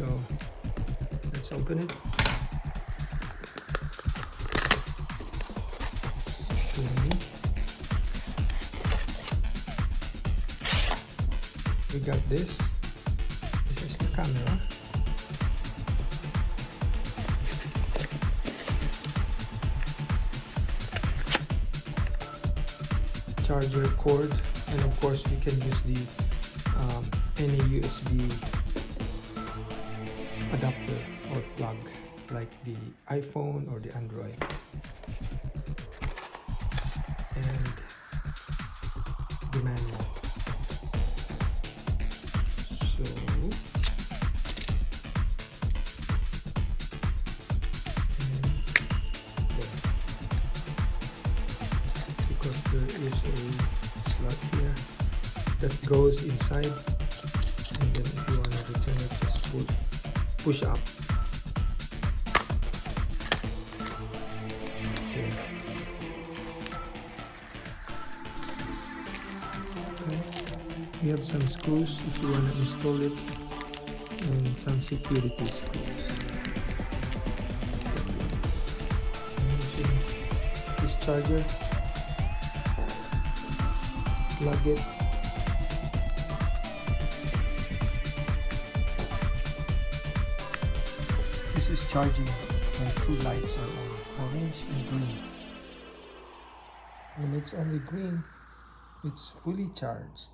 So let's open it. Okay. We got this. This is the camera. Charger cord, and of course we can use the any USB adapter or plug like the iPhone or the Android. And the manual. So because there is a slot here that goes inside, and then if you want to return it, just push up. Okay. We have some screws if you want to install it, and some security screws. And using this charger, plug it. This is charging when two lights are on, orange and green. When it's only green, it's fully charged.